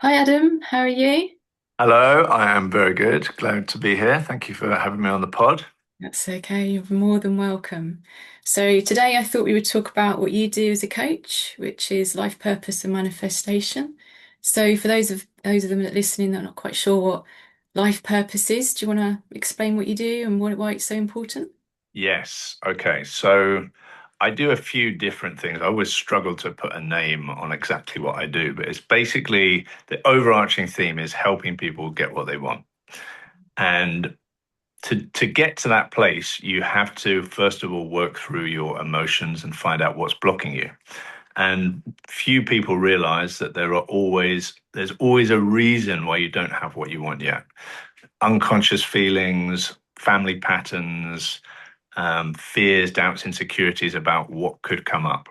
Hi Adam, how are you? Hello, I am very good. Glad to be here. Thank you for having me on the pod. That's okay, you're more than welcome. So today I thought we would talk about what you do as a coach, which is life purpose and manifestation. So for those of them that are listening that are not quite sure what life purpose is, do you want to explain what you do and why it's so important? Yes. Okay. So I do a few different things. I always struggle to put a name on exactly what I do, but it's basically the overarching theme is helping people get what they want. And to get to that place, you have to first of all work through your emotions and find out what's blocking you. And few people realize that there's always a reason why you don't have what you want yet. Unconscious feelings, family patterns, fears, doubts, insecurities about what could come up.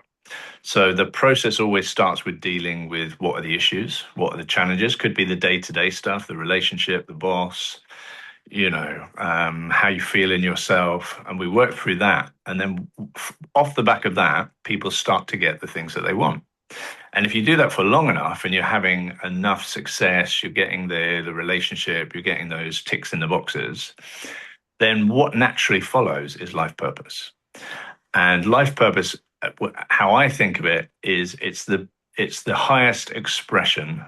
So the process always starts with dealing with what are the issues, what are the challenges. Could be the day-to-day stuff, the relationship, the boss, how you feel in yourself, and we work through that. And then off the back of that, people start to get the things that they want. And if you do that for long enough and you're having enough success, you're getting the relationship, you're getting those ticks in the boxes, then what naturally follows is life purpose. And life purpose, how I think of it, is it's the highest expression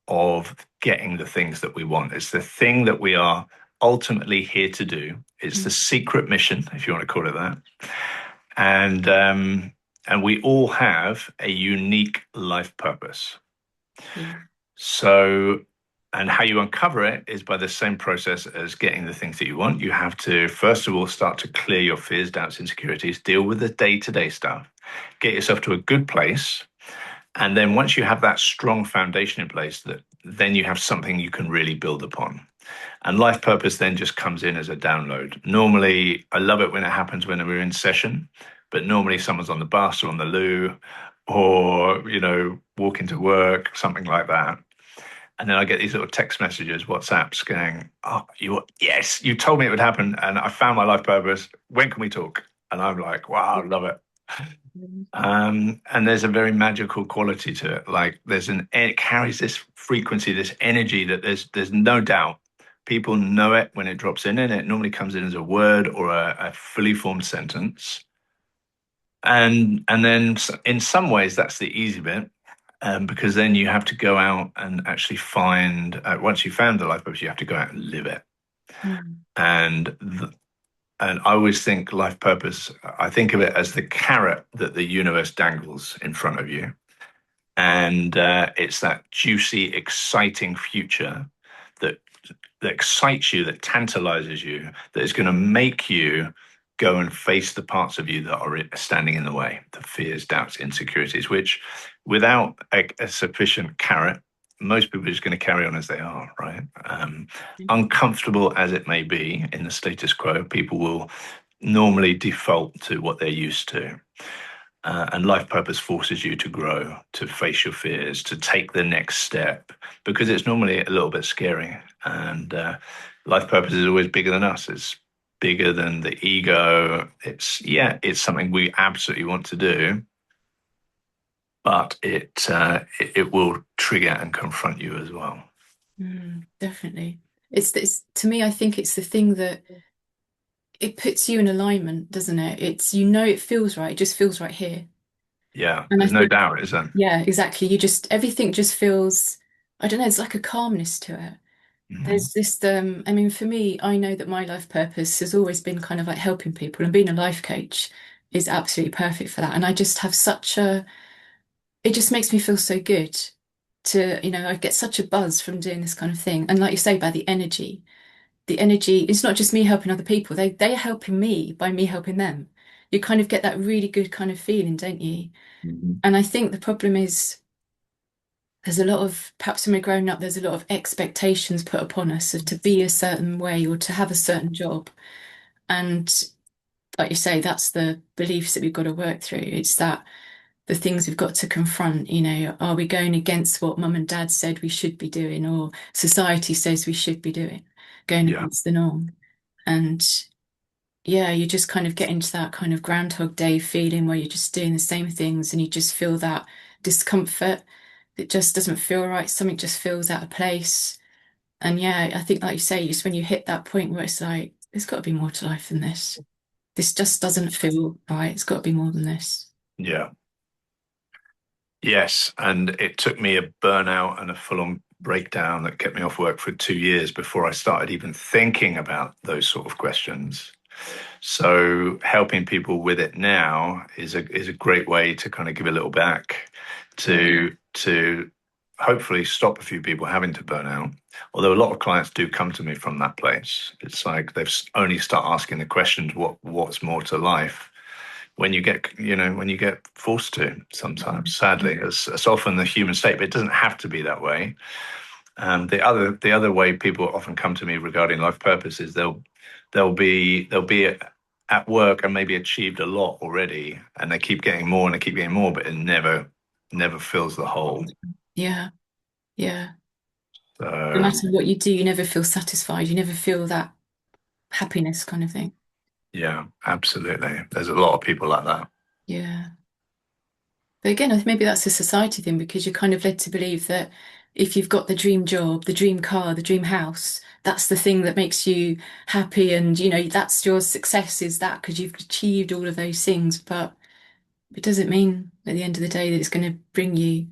of getting the things that we want. It's the thing that we are ultimately here to do. It's the Mm. secret mission, if you want to call it that. And we all have a unique life purpose. Yeah. So, and how you uncover it is by the same process as getting the things that you want. You have to, first of all, start to clear your fears, doubts, insecurities, deal with the day to day stuff, get yourself to a good place. And then once you have that strong foundation in place, that then you have something you can really build upon. And life purpose then just comes in as a download. Normally, I love it when it happens when we're in session, but normally someone's on the bus or on the loo or, walking to work, something like that. And then I get these little text messages, WhatsApps going, "Oh, yes, you told me it would happen, and I found my life purpose. When can we talk?" And I'm like, "Wow, I love it." Mm. And there's a very magical quality to it. Like it carries this frequency, this energy that there's no doubt. People know it when it drops in, and it normally comes in as a word or a fully formed sentence. And then in some ways that's the easy bit, because then you have to go out and actually find, once you've found the life purpose, you have to go out and live it. Mm. And and I always think life purpose, I think of it as the carrot that the universe dangles in front of you. And it's that juicy, exciting future that that excites you, that tantalizes you, that is going to make you go and face the parts of you that are standing in the way, the fears, doubts, insecurities, which without a sufficient carrot, most people are just going to carry on as they are, right? Uncomfortable as it may be in the status quo, people will normally default to what they're used to. And life purpose forces you to grow, to face your fears, to take the next step, because it's normally a little bit scary. And life purpose is always bigger than us. It's bigger than the ego. It's something we absolutely want to do, but it will trigger and confront you as well. Definitely. It's to me, I think it's the thing that it puts you in alignment, doesn't it? It feels right. It just feels right here. Yeah, And I there's no think, doubt, is there? yeah, exactly. Everything just feels, I don't know, it's like a calmness to it. Mhm. There's this, I mean, for me, I know that my life purpose has always been kind of like helping people, and being a life coach is absolutely perfect for that. And I just have it just makes me feel so good I get such a buzz from doing this kind of thing. And like you say, about the energy, it's not just me helping other people. They're helping me by me helping them. You kind of get that really good kind of feeling, don't you? Mhm. And I think the problem is there's a lot of, perhaps when we're growing up, there's a lot of expectations put upon us of to be a certain way or to have a certain job. And like you say, that's the beliefs that we've got to work through. It's that the things we've got to confront, are we going against what mum and dad said we should be doing or society says we should be doing, going Yeah, against the norm? And yeah, you just kind of get into that kind of Groundhog Day feeling where you're just doing the same things and you just feel that discomfort. it just doesn't feel right. Something just feels out of place. And yeah, I think, like you say, just when you hit that point where it's like, there's got to be more to life than this. This just doesn't feel right. It's got to be more than this. Yeah. Yes. And it took me a burnout and a full-on breakdown that kept me off work for 2 years before I started even thinking about those sort of questions. So helping people with it now is a great way to kind of give a little back Yeah. to hopefully stop a few people having to burn out. Although a lot of clients do come to me from that place. It's like they've only start asking the questions, what's more to life? When you get forced to sometimes, sadly, it's often the human state, but it doesn't have to be that way. The other way people often come to me regarding life purpose is they'll be at work and maybe achieved a lot already, and they keep getting more and they keep getting more, but it never fills the hole. Yeah. Yeah. No So matter what you do, you never feel satisfied. You never feel that happiness kind of thing. yeah, absolutely. There's a lot of people like that. Yeah. But again, I think maybe that's a society thing because you're kind of led to believe that if you've got the dream job, the dream car, the dream house, that's the thing that makes you happy. And, that's your success is that because you've achieved all of those things. But it doesn't mean at the end of the day that it's going to bring you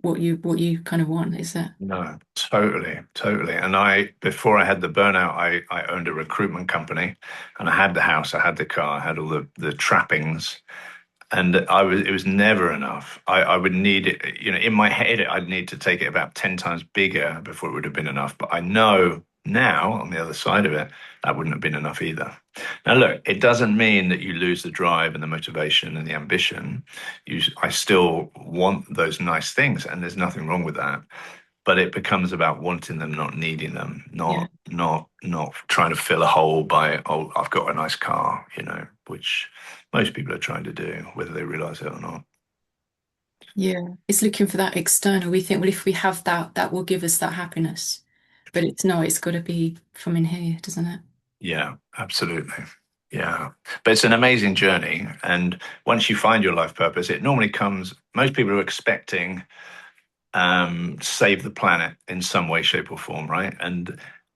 what you kind of want, is it? No, totally, totally. And before I had the burnout, I owned a recruitment company, and I had the house, I had the car, I had all the trappings. And it was never enough. I would need it, in my head, I'd need to take it about 10 times bigger before it would have been enough. But I know now on the other side of it, that wouldn't have been enough either. Now, look, it doesn't mean that you lose the drive and the motivation and the ambition. I still want those nice things, and there's nothing wrong with that. But it becomes about wanting them, not needing them, Yeah. not trying to fill a hole by, oh, I've got a nice car, which most people are trying to do, whether they realize it or not. Yeah. It's looking for that external. We think, well, if we have that, that will give us that happiness. But it's not, it's got to be from in here, doesn't it? Yeah, absolutely. Yeah. But it's an amazing journey. And once you find your life purpose, it normally comes, most people are expecting save the planet in some way, shape, or form, right?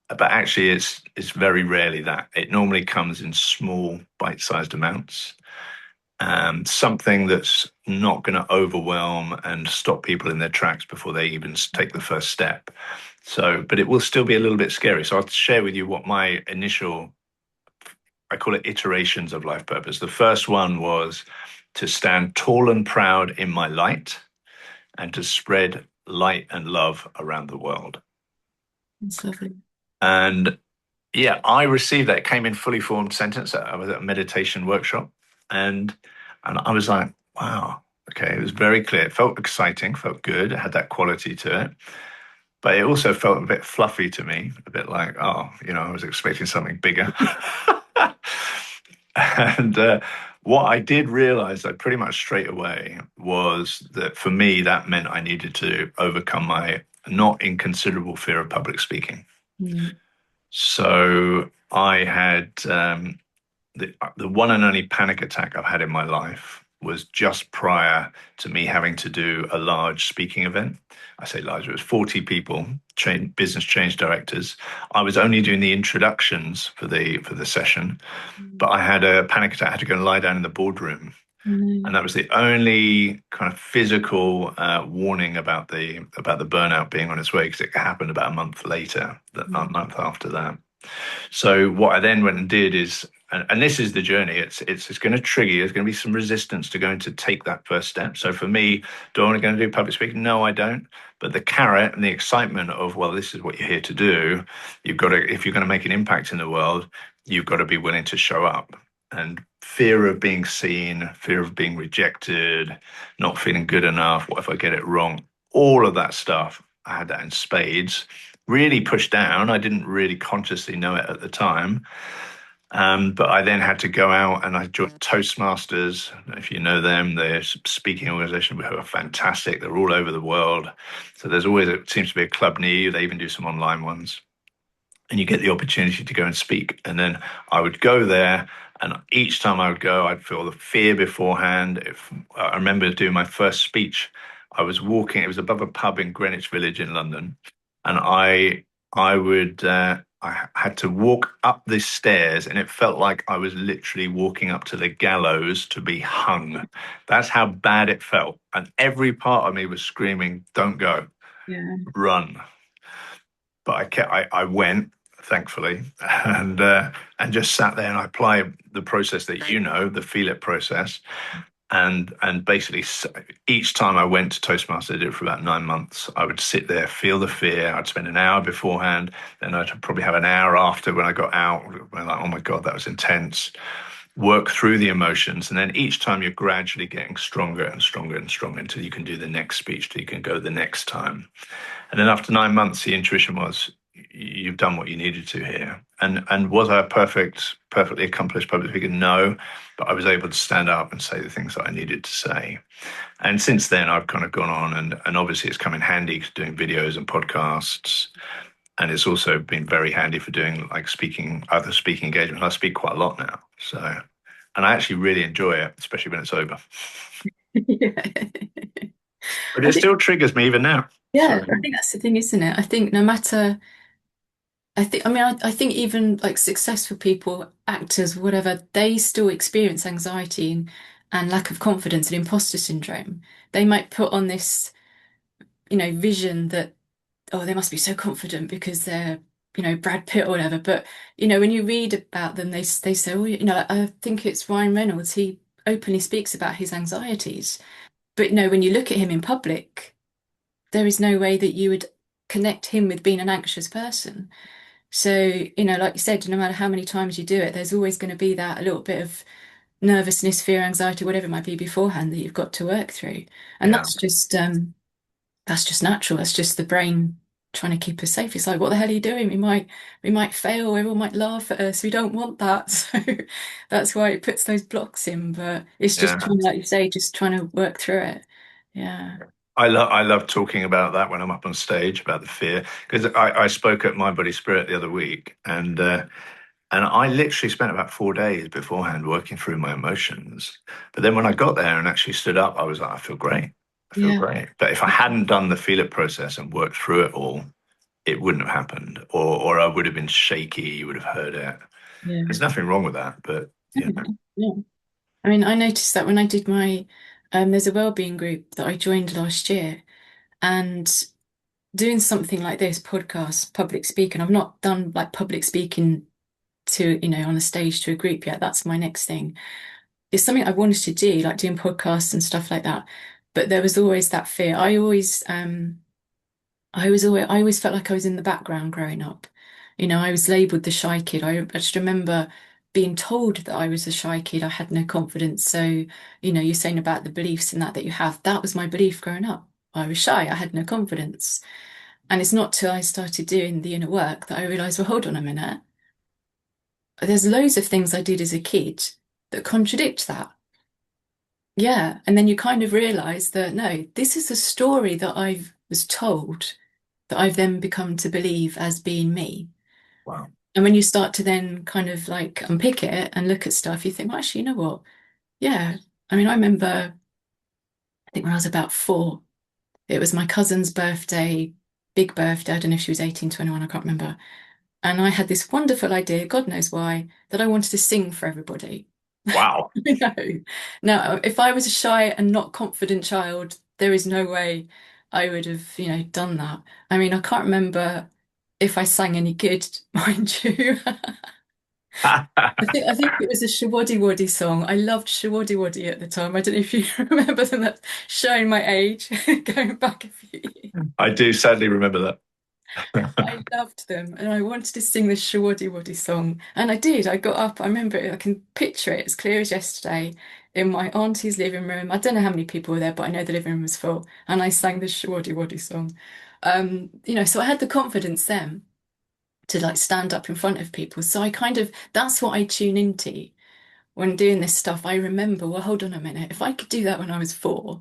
But actually it's very rarely that. It normally comes in small, bite-sized amounts. Something that's not going to overwhelm and stop people in their tracks before they even take the first step. So, but it will still be a little bit scary. So I'll share with you what my initial, I call it iterations of life purpose. The first one was to stand tall and proud in my light and to spread light and love around the world. It's lovely. And yeah, I received that. It came in fully formed sentence. I was at a meditation workshop, and I was like, wow, okay, it was very clear. It felt exciting, felt good. It had that quality to it, but it also felt a bit fluffy to me, a bit like, oh, I was expecting something bigger. And what I did realize, like pretty much straight away, was that for me, that meant I needed to overcome my not inconsiderable fear of public speaking. Mm, So I had the one and only panic attack I've had in my life was just prior to me having to do a large speaking event. I say large, it was 40 people, business change directors. I was only doing the introductions for the session, but mm, I had a panic attack. I had to go and lie down in the boardroom. no, And that was the only kind of physical warning about the burnout being on its way, because it happened about a month later, a mm, month after that. So what I then went and did is, and this is the journey. It's going to trigger you. There's going to be some resistance to going to take that first step. So for me, do I want to go and do public speaking? No, I don't. But the carrot and the excitement of, well, this is what you're here to do. You've got to, if you're going to make an impact in the world, you've got to be willing to show up. And fear of being seen, fear of being rejected, not feeling good enough. What if I get it wrong? All of that stuff. I had that in spades, really pushed down. I didn't really consciously know it at the time. But I then had to go out and I joined Toastmasters. If you know them, they're a speaking organization who are fantastic. They're all over the world. So there's always, it seems to be a club near you. They even do some online ones. And you get the opportunity to go and speak. And then I would go there, and each time I would go, I'd feel the fear beforehand. If I remember doing my first speech, I was walking. It was above a pub in Greenwich Village in London, and I had to walk up the stairs, and it felt like I was literally walking up to the gallows to be hung. That's how bad it felt, and every part of me was screaming, "Don't go, Yeah. run!" But I went, thankfully, and just sat there and I applied the process that the feel it process, and basically each time I went to Toastmasters, I did it for about 9 months. I would sit there, feel the fear. I'd spend an hour beforehand, then I'd probably have an hour after when I got out. When I'm like, oh my God, that was intense. Work through the emotions, and then each time you're gradually getting stronger and stronger and stronger until you can do the next speech, till you can go the next time. And then after 9 months, the intuition was, you've done what you needed to here. And was I a perfectly accomplished public speaker? No, but I was able to stand up and say the things that I needed to say. And since then, I've kind of gone on, and obviously it's come in handy for doing videos and podcasts. And it's also been very handy for doing like other speaking engagements. I speak quite a lot now. So, and I actually really enjoy it, especially when it's over. Yeah. But I it think, still triggers me even now. So, yeah, I think that's the thing, isn't it? I think no matter, I think even like successful people, actors, whatever, they still experience anxiety and lack of confidence and imposter syndrome. They might put on this, vision that, oh, they must be so confident because they're, Brad Pitt or whatever. But, when you read about them, they say, oh, I think it's Ryan Reynolds. He openly speaks about his anxieties. But, when you look at him in public, there is no way that you would connect him with being an anxious person. So, like you said, no matter how many times you do it, there's always going to be that a little bit of nervousness, fear, anxiety, whatever it might be beforehand that you've got to work through. And yeah. that's just natural. That's just the brain trying to keep us safe. It's like, what the hell are you doing? We might fail, everyone might laugh at us. We don't want that. So that's why it puts those blocks in. But it's just Yeah. trying, like you say, just trying to work through it. Yeah. I love talking about that when I'm up on stage about the fear because I spoke at My Body Spirit the other week and I literally spent about 4 days beforehand working through my emotions. But then when I got there and actually stood up, I was like, I feel great. I feel Yeah. great. But if I hadn't done the feel it process and worked through it all, it wouldn't have happened, or I would have been shaky. You would have heard it. Yeah. There's nothing wrong with that, but Yeah. I mean, I noticed that when I did there's a wellbeing group that I joined last year, and doing something like this, podcast, public speaking, I've not done like public speaking to, on a stage to a group yet. That's my next thing. It's something I wanted to do, like doing podcasts and stuff like that. But there was always that fear. I always felt like I was in the background growing up. I was labeled the shy kid. I just remember being told that I was a shy kid. I had no confidence. So, you're saying about the beliefs and that you have. That was my belief growing up. I was shy. I had no confidence. And it's not till I started doing the inner work that I realized, well, hold on a minute. There's loads of things I did as a kid that contradict that. Yeah. And then you kind of realize that no, this is a story that I was told that I've then become to believe as being me. wow, And when you start to then kind of like unpick it and look at stuff, you think, well, actually, you know what? Yeah. I mean, I remember, I think when I was about 4, it was my cousin's birthday, big birthday. I don't know if she was 18, 21, I can't remember. And I had this wonderful idea, God knows why, that I wanted to sing for everybody. wow. No. Now, if I was a shy and not confident child, there is no way I would have, done that. I mean, I can't remember if I sang any good, mind you. I think it was a Shawaddy Waddy song. I loved Shawaddy Waddy at the time. I don't know if you remember them. That's showing my age, going back a few years. I do sadly remember I that. loved them, and I wanted to sing the Shawaddy Waddy song, and I did. I got up. I remember it. I can picture it as clear as yesterday in my auntie's living room. I don't know how many people were there, but I know the living room was full, and I sang the Shawaddy Waddy song. So I had the confidence then to like stand up in front of people. So I kind of that's what I tune into when doing this stuff. I remember, well, hold on a minute. If I could do that when I was 4,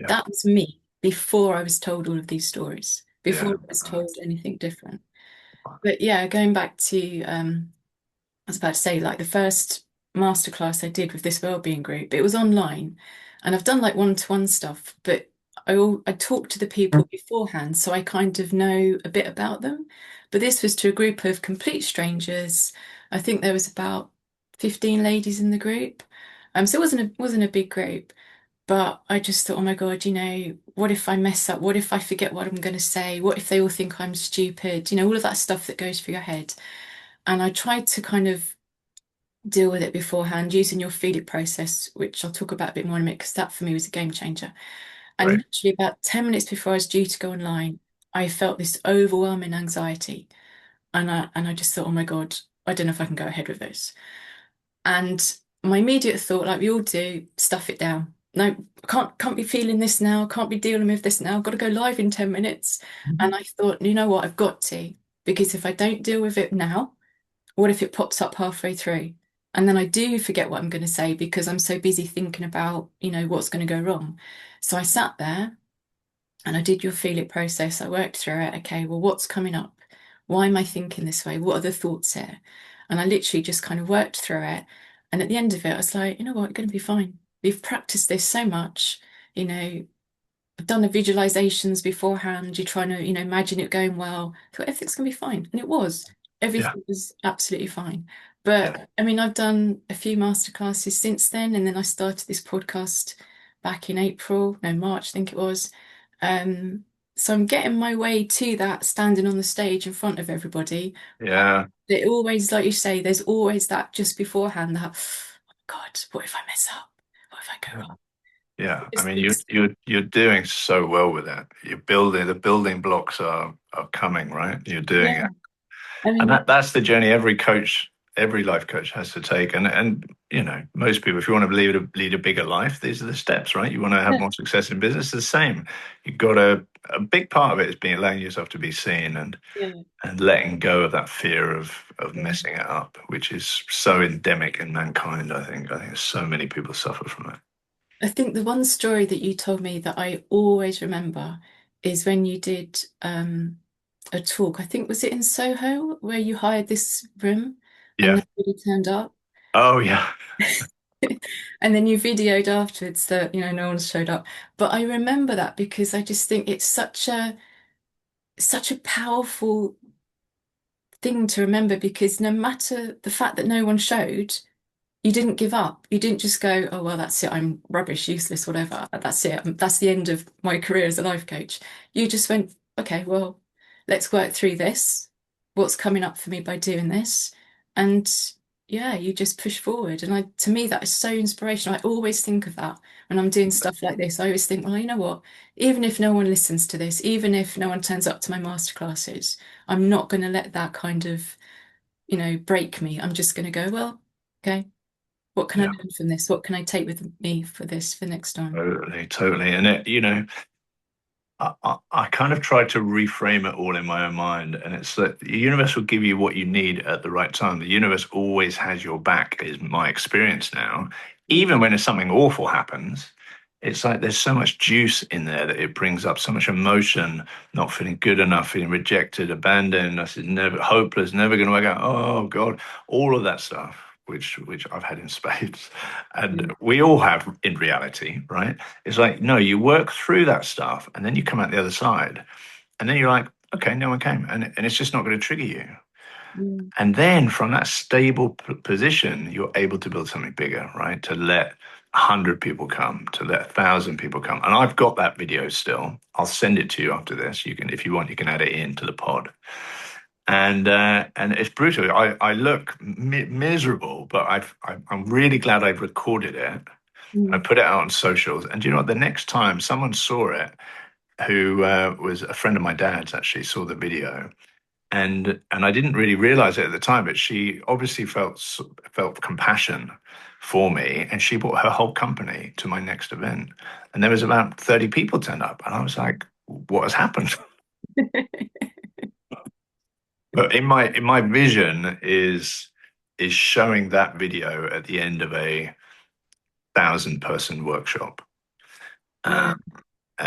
Yeah, that was me before I was told all of these stories, before yeah. I was told anything different. But yeah, going back to, I was about to say, like the first masterclass I did with this wellbeing group, it was online, and I've done like one-to-one stuff, but I talk to the people beforehand, so I kind of know a bit about them. But this was to a group of complete strangers. I think there was about 15 ladies in the group. So it wasn't a big group. But I just thought, oh my God, what if I mess up? What if I forget what I'm going to say? What if they all think I'm stupid? All of that stuff that goes through your head. And I tried to kind of deal with it beforehand using your feel it process, which I'll talk about a bit more in a minute, because that for me was a game changer. And Right. literally about 10 minutes before I was due to go online, I felt this overwhelming anxiety. And I just thought, oh my God, I don't know if I can go ahead with this. And my immediate thought, like we all do, stuff it down. No, can't be feeling this now, can't be dealing with this now, I've got to go live in 10 minutes. And I thought, you know what, I've got to, because if I don't deal with it now, what if it pops up halfway through? And then I do forget what I'm going to say because I'm so busy thinking about, what's going to go wrong. So I sat there and I did your feel it process. I worked through it. Okay, well, what's coming up? Why am I thinking this way? What are the thoughts here? And I literally just kind of worked through it. And at the end of it, I was like, you know what, you're going to be fine. We've practiced this so much. You know, I've done the visualizations beforehand. You're trying to, imagine it going well. I thought everything's going to be fine. And it was. Yeah. Everything was absolutely fine. Yeah. But I mean, I've done a few masterclasses since then. And then I started this podcast back in April, no, March, I think it was. Um, so I'm getting my way to that standing on the stage in front of everybody. But Yeah. it always, like you say, there's always that just beforehand that, oh God, what if I mess up? What if I go Yeah. wrong? Yeah. I Just, mean, it's, you're doing so well with that. You're building the building blocks are coming, right? You're doing yeah. it. I And mean, that's the journey every coach, every life coach has to take. And most people, if you want to lead a bigger life, these are the steps, right? You want to have yeah, more success in business, the same. You've got a big part of it is being allowing yourself to be seen yeah, and letting go of that fear of yeah. messing it up, which is so endemic in mankind, I think. I think so many people suffer from it. I think the one story that you told me that I always remember is when you did a talk. I think was it in Soho where you hired this room and Yeah. nobody turned up, Oh yeah. and then you videoed afterwards that no one showed up. But I remember that because I just think it's such a powerful thing to remember because no matter the fact that no one showed, you didn't give up. You didn't just go, oh, well, that's it. I'm rubbish, useless, whatever. That's it. That's the end of my career as a life coach. You just went, okay, well, let's work through this. What's coming up for me by doing this? And yeah, you just push forward. And to me, that is so inspirational. I always think of that when I'm doing stuff like this. I always think, well, you know what? Even if no one listens to this, even if no one turns up to my masterclasses, I'm not going to let that kind of, break me. I'm just going to go, well, okay. What can I Yeah. learn from this? What can I take with me for this for next time? Totally, totally. And I kind of tried to reframe it all in my own mind, and it's that the universe will give you what you need at the right time. The universe always has your back, is my experience now. Mm, Even when something awful happens, it's like there's so much juice in there that it brings up so much emotion, not feeling good enough, feeling rejected, abandoned, I said never hopeless, never going to work out. Oh God, all of that stuff, which I've had in spades, and mm, we all have in reality, right? It's like, no, you work through that stuff and then you come out the other side. And then you're like, okay, no one came. And it's just not going to trigger you. mm, And then from that stable position, you're able to build something bigger, right? To let 100 people come, to let 1,000 people come. And I've got that video still. I'll send it to you after this. You can, if you want, you can add it into the pod. And it's brutal. I look miserable, but I'm really glad I've recorded it. I mm. put it out on socials. And do you know what? The next time someone saw it, who was a friend of my dad's, actually saw the video, and I didn't really realize it at the time, but she obviously felt compassion for me, and she brought her whole company to my next event, and there was about 30 people turned up, and I was like, "What has happened?" But in my vision is showing that video at the end of a 1,000-person workshop. Yeah.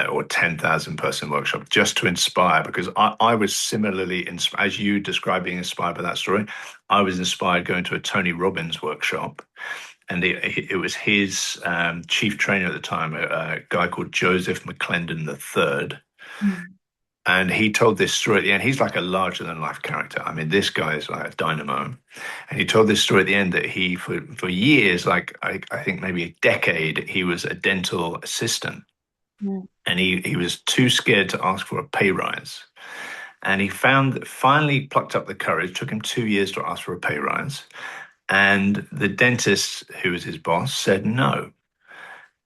Or 10,000 person workshop just to inspire, because I was similarly, as you described being inspired by that story, I was inspired going to a Tony Robbins workshop. and it was his chief trainer at the time, a guy called Joseph McClendon III. Mm. And he told this story at the end. He's like a larger than life character. I mean, this guy is like a dynamo. And he told this story at the end that he, for years, like I think maybe a decade, he was a dental assistant. Yeah. And he was too scared to ask for a pay rise. And he found finally plucked up the courage. Took him 2 years to ask for a pay rise. And the dentist, who was his boss, said no.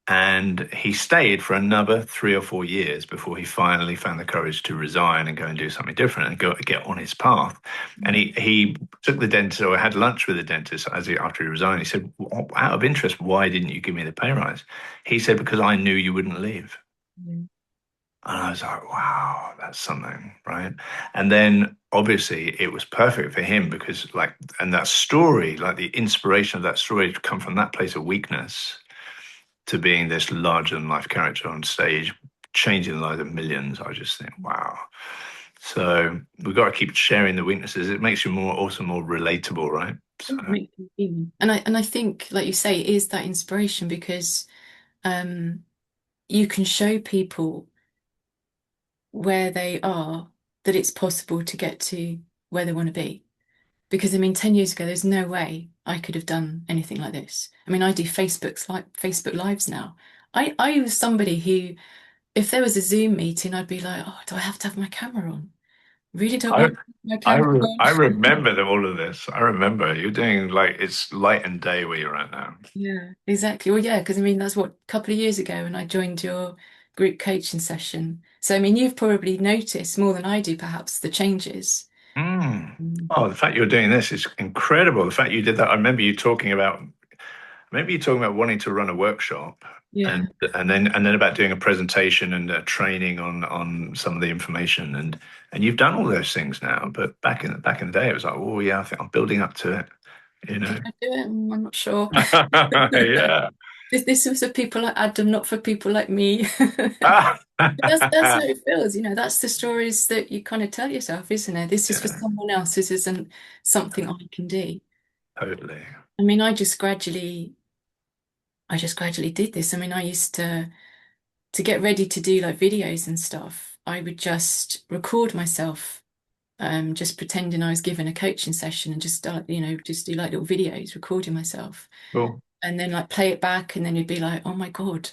And he stayed for another 3 or 4 years before he finally found the courage to resign and go and do something different and go get on his path. And he took the dentist or had lunch with the dentist after he resigned. He said, "Out of interest, why didn't you give me the pay rise?" He said, "Because I knew you wouldn't leave." Mm. And I was like, wow, that's something, right? And then obviously it was perfect for him because, like, and that story, like the inspiration of that story to come from that place of weakness to being this larger than life character on stage, changing the lives of millions. I just think, wow. So we've got to keep sharing the weaknesses. It makes you more, also more relatable, right? So, It makes me human. And I think, like you say, it is that inspiration because um, you can show people where they are that it's possible to get to where they want to be. Because I mean, 10 years ago, there's no way I could have done anything like this. I mean, I do Facebook Lives now. I was somebody who, if there was a Zoom meeting, I'd be like, oh, do I have to have my camera on? Really don't I want my camera on. I remember all of this. I remember you're doing like it's light and day where you're at now. Yeah, exactly. Well, yeah, because I mean, that's what, a couple of years ago when I joined your group coaching session. So, I mean, you've probably noticed more than I do, perhaps, the changes. Mm. Mm. Oh, the fact you're doing this is incredible. The fact you did that, I remember you talking about maybe you're talking about wanting to run a workshop Yeah. and then about doing a presentation and training on some of the information and you've done all those things now. But back in the day, it was like, oh yeah, I think I'm building up to it. You know. Did I do it? I'm not sure. Yeah. This was for people like Adam, not for people like me. Ah. That's how it feels, you know. That's the stories that you kind of tell yourself, isn't it? This is for Yeah, someone else. This isn't something I can do. totally. I mean, I just gradually did this. I mean, I used to get ready to do like videos and stuff. I would just record myself, just pretending I was given a coaching session and just start, just do like little videos, recording myself. Cool. And then like play it back and then you'd be like, oh my God,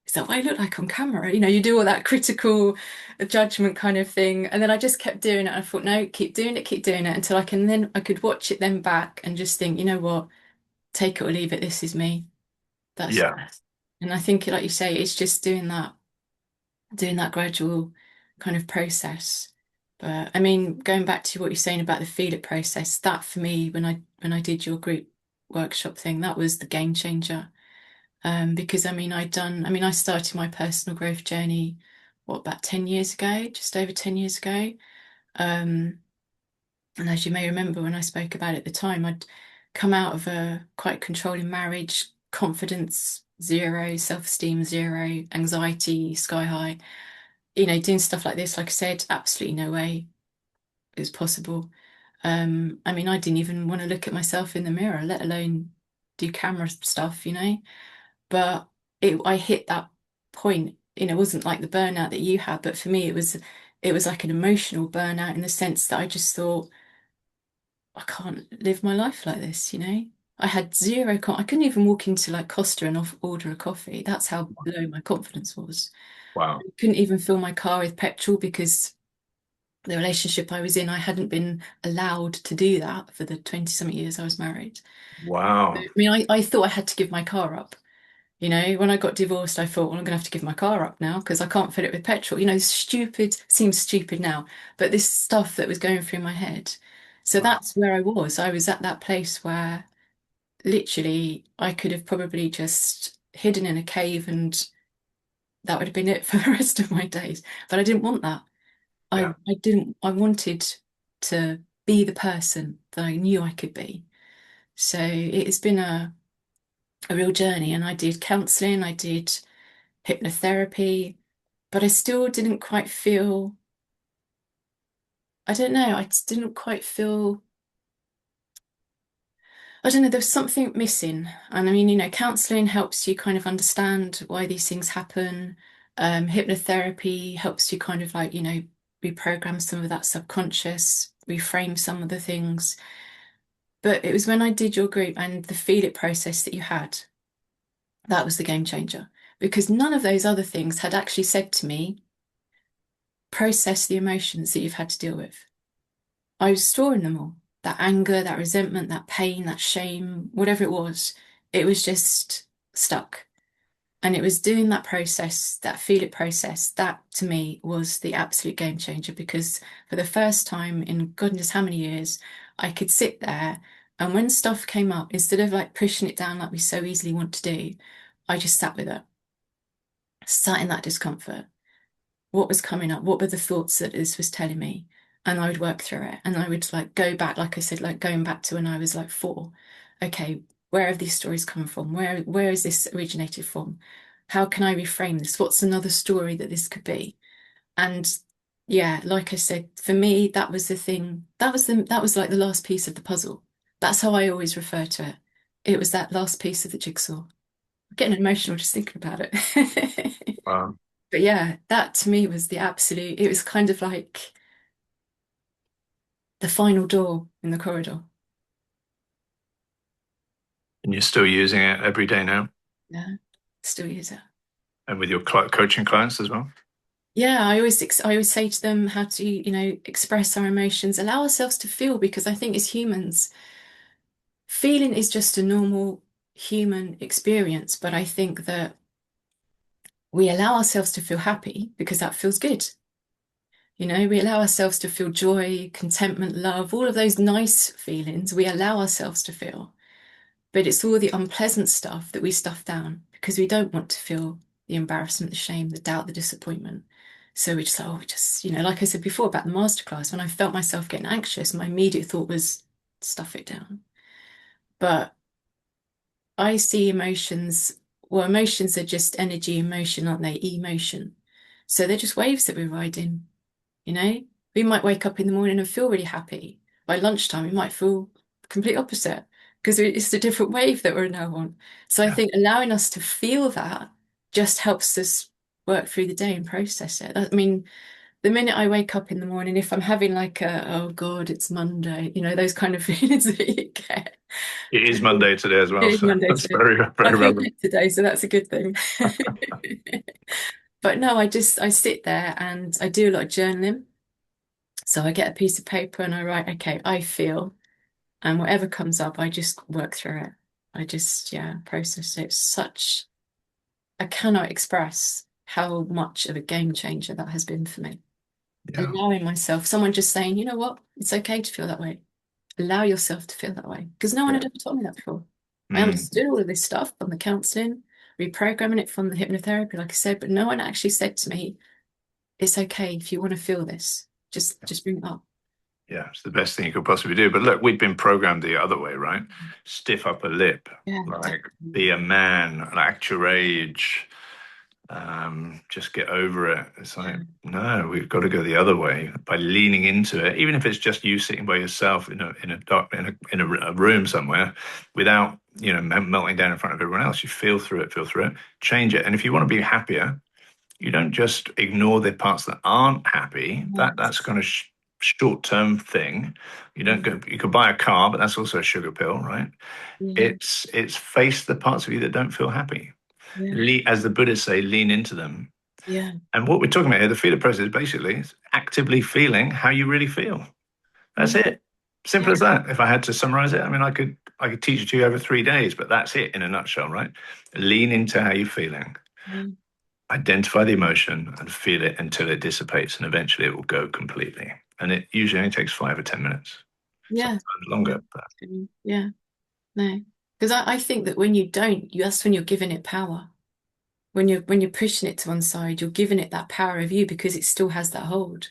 is that what I look like on camera? You do all that critical judgment kind of thing. And then I just kept doing it. I thought, no, keep doing it until I could watch it then back and just think, you know what, take it or leave it. This is me. That's Yeah. and I think like you say, it's just doing that gradual kind of process. But I mean, going back to what you're saying about the feel it process, that for me, when I did your group workshop thing, that was the game changer. Because I started my personal growth journey, what, about 10 years ago, just over 10 years ago. Um, and as you may remember, when I spoke about it at the time, I'd come out of a quite controlling marriage, confidence zero, self-esteem zero, anxiety sky high. Doing stuff like this, like I said, absolutely no way it was possible. I mean, I didn't even want to look at myself in the mirror, let alone do camera stuff. But I hit that point. It wasn't like the burnout that you had, but for me, it was like an emotional burnout in the sense that I just thought, I can't live my life like this. I had I couldn't even walk into like Costa and order a coffee. That's how low my confidence was. Wow. I couldn't even fill my car with petrol because the relationship I was in, I hadn't been allowed to do that for the 20 something years I was married. I Wow. mean, I thought I had to give my car up. When I got divorced, I thought, well, I'm going to have to give my car up now because I can't fill it with petrol. Seems stupid now, but this stuff that was going through my head. So Wow. that's where I was. I was at that place where literally I could have probably just hidden in a cave and that would have been it for the rest of my days. But I didn't want that. Yeah. I didn't, I wanted to be the person that I knew I could be. So it has been a real journey. And I did counseling, I did hypnotherapy, but I still didn't quite feel, I don't know, I just didn't quite feel, I don't know, there was something missing. And I mean, counseling helps you kind of understand why these things happen. Hypnotherapy helps you kind of like, reprogram some of that subconscious, reframe some of the things. But it was when I did your group and the feel it process that you had, that was the game changer. Because none of those other things had actually said to me, process the emotions that you've had to deal with. I was storing them all. That anger, that resentment, that pain, that shame, whatever it was just stuck. And it was doing that process, that feel it process, that to me was the absolute game changer because for the first time in goodness how many years, I could sit there and when stuff came up, instead of like pushing it down like we so easily want to do, I just sat with it, sat in that discomfort. What was coming up? What were the thoughts that this was telling me? And I would work through it. And I would like go back, like I said, like going back to when I was like 4. Okay, where have these stories come from? Where is this originated from? How can I reframe this? What's another story that this could be? And yeah, like I said, for me, that was the thing. That was like the last piece of the puzzle. That's how I always refer to it. It was that last piece of the jigsaw. I'm getting emotional just thinking about it. Um, But yeah, that to me was the absolute, it was kind of like the final door in the corridor. and you're still using it every day now, Yeah, still use it. and with your coaching clients as well. Yeah, I always say to them how to, express our emotions, allow ourselves to feel, because I think as humans, feeling is just a normal human experience. But I think that we allow ourselves to feel happy because that feels good. We allow ourselves to feel joy, contentment, love, all of those nice feelings we allow ourselves to feel. But it's all the unpleasant stuff that we stuff down because we don't want to feel the embarrassment, the shame, the doubt, the disappointment. So we just like, oh, we just, like I said before about the masterclass, when I felt myself getting anxious, my immediate thought was stuff it down. But I see emotions, well, emotions are just energy emotion, aren't they? Emotion. So they're just waves that we're riding, you know? We might wake up in the morning and feel really happy. By lunchtime, we might feel the complete opposite because it's a different wave that we're now on. So I Yeah, think allowing us to feel that just helps us work through the day and process it. I mean, the minute I wake up in the morning, if I'm having like oh God, it's Monday, those kind of feelings that you get. it is Monday today as well, It is so Monday that's today. very, I very feel relevant. good today, so that's a good thing. But no, I sit there and I do a lot of journaling. So I get a piece of paper and I write, okay, I feel, and whatever comes up, I just work through it. I just, yeah, process it. I cannot express how much of a game changer that has been for me. Yeah, Allowing myself, someone just saying, you know what, it's okay to feel that way. Allow yourself to feel that way. Because no one yeah. had ever told me that before. I Mm, understood all of this stuff from the counseling, reprogramming it from the hypnotherapy, like I said, but no one actually said to me, it's okay if you want to feel this. Just bring it up. yeah, it's the best thing you could possibly do. But look, we've been programmed the other way, right? Stiff upper lip, Yeah, like definitely. be a man, act your age, just get over it. It's like, Yeah. no, we've got to go the other way by leaning into it, even if it's just you sitting by yourself in a dark a room somewhere, without melting down in front of everyone else. You feel through it, change it, and if you want to be happier, you don't just ignore the parts that aren't happy. That's Yes. kind of short term thing. You don't Yeah. go. You could buy a car, but that's also a sugar pill, right? Yeah. It's face the parts of you that don't feel happy. Yeah. As the Buddhists say, lean into them. Yeah. And what we're talking about here, the feeler process, is basically actively feeling how you really feel. That's Yeah. it. Simple Yeah. as that. If I had to summarize it, I mean, I could teach it to you over 3 days, but that's it in a nutshell, right? Lean into how you're feeling. Yeah. Identify the emotion and feel it until it dissipates, and eventually it will go completely. And it usually only takes 5 or 10 minutes, Yeah. sometimes Yeah. longer. But Yeah. No. Because I think that when you don't, that's when you're giving it power. When you're pushing it to one side, you're giving it that power of you because it still has that hold.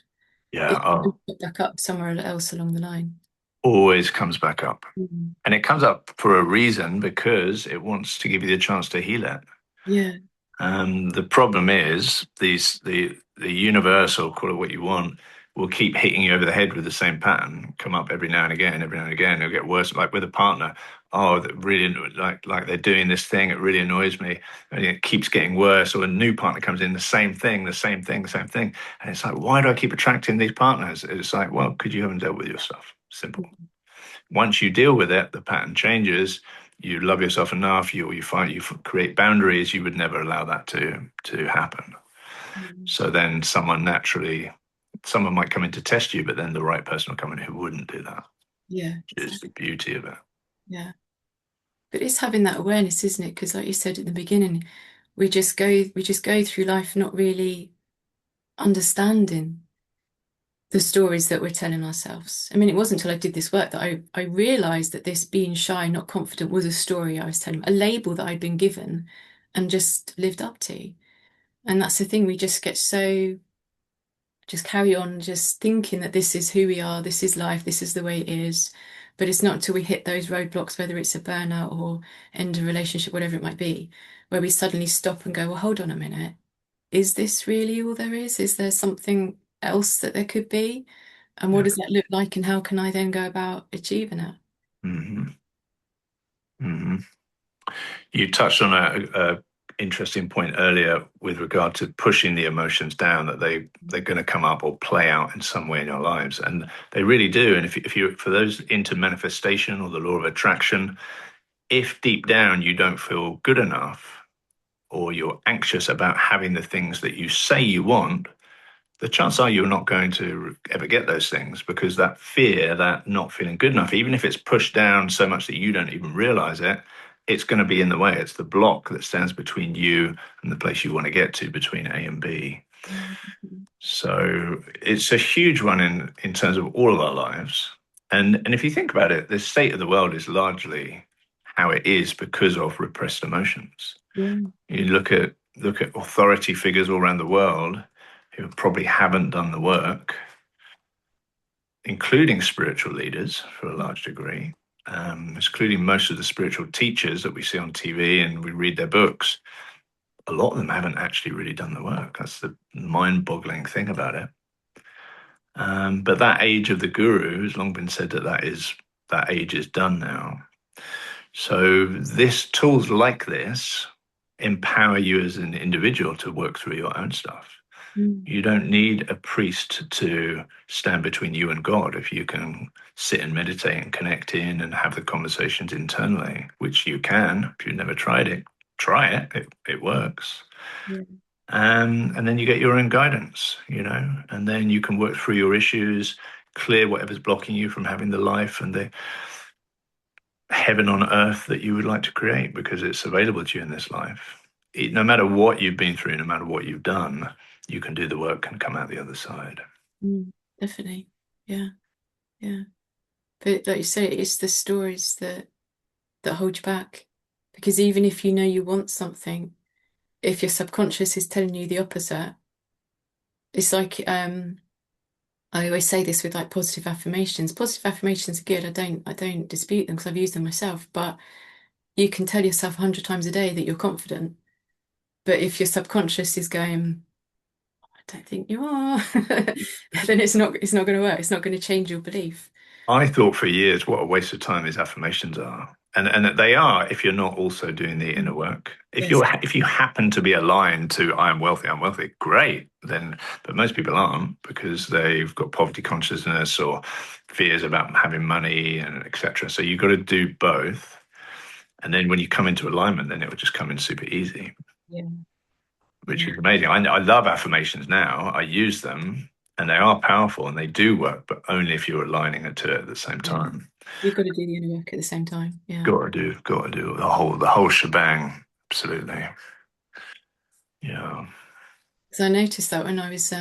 yeah, It can oh, put back up somewhere else along the line. always comes back up. Mm. And it comes up for a reason because it wants to give you the chance to heal it. Yeah. The problem is the universe, or call it what you want, will keep hitting you over the head with the same pattern, come up every now and again, every now and again. It'll get worse. Like with a partner, oh, that really like they're doing this thing, it really annoys me, and it keeps getting worse. Or a new partner comes in, the same thing, the same thing, the same thing, and it's like, why do I keep attracting these partners? It's like, well, because you haven't dealt with your stuff. Simple. Once you deal with it, the pattern changes. You love yourself enough. You find you create boundaries. You would never allow that to happen. Mm. So then someone might come in to test you, but then the right person will come in who wouldn't do that. Yeah, Is the exactly. beauty of it. Yeah. But it's having that awareness, isn't it? Because like you said at the beginning, we just go through life not really understanding the stories that we're telling ourselves. I mean, it wasn't until I did this work that I realized that this being shy, not confident was a story I was telling, a label that I'd been given and just lived up to. And that's the thing, we just get so just carry on just thinking that this is who we are, this is life, this is the way it is. But it's not until we hit those roadblocks, whether it's a burnout or end a relationship, whatever it might be, where we suddenly stop and go, well, hold on a minute. Is this really all there is? Is there something else that there could be? And what Yeah. does that look like? And how can I then go about achieving it? Hmm. Hmm. You touched on a interesting point earlier with regard to pushing the emotions down, that they're going to come up or play out in some way in your lives, and they really do. And if you for those into manifestation or the law of attraction, if deep down you don't feel good enough or you're anxious about having the things that you say you want, the chances are you're not going to ever get those things, because that fear, that not feeling good enough, even if it's pushed down so much that you don't even realize it, it's going to be in the way. It's the block that stands between you and the place you want to get to, between A and B. Mhm. So it's a huge one in terms of all of our lives. And if you think about it, the state of the world is largely how it is because of repressed emotions. Yeah, You yeah. look at authority figures all around the world who probably haven't done the work, including spiritual leaders for a large degree, including most of the spiritual teachers that we see on TV and we read their books. A lot of them haven't actually really done the work. That's the mind-boggling thing about it. But that age of the guru has long been said that age is done now. So this tools like this empower you as an individual to work through your own stuff. Mm, You don't need a priest to stand between you and God if you can sit and meditate and connect in and have the conversations internally, which you can. If you've never tried it, try it. It works. yeah. And then you get your own guidance, and then you can work through your issues, clear whatever's blocking you from having the life and the heaven on earth that you would like to create, because it's available to you in this life. No matter what you've been through, no matter what you've done, you can do the work and come out the other side. Mm, definitely. Yeah, yeah. But like you say, it's the stories that hold you back. Because even if you know you want something, if your subconscious is telling you the opposite, it's like I always say this with like positive affirmations. Positive affirmations are good. I don't dispute them because I've used them myself, but you can tell yourself 100 times a day that you're confident. But if your subconscious is going, I don't think you are, then it's not going to work. It's not going to change your belief. I thought for years what a waste of time these affirmations are. And that they are if you're not also doing the inner Mm. work. Yes. If you happen to be aligned to I'm wealthy, great. Then but most people aren't, because they've got poverty consciousness or fears about having money and etc. So you've got to do both. And then when you come into alignment, then it will just come in super easy, Yeah. which Yeah. is amazing. I love affirmations now. I use them and they are powerful and they do work, but only if you're aligning it to it at the same Yeah. time. You've got to do the inner work at the same time. Yeah. Got to do the whole shebang. Absolutely. Yeah. So I noticed that when I was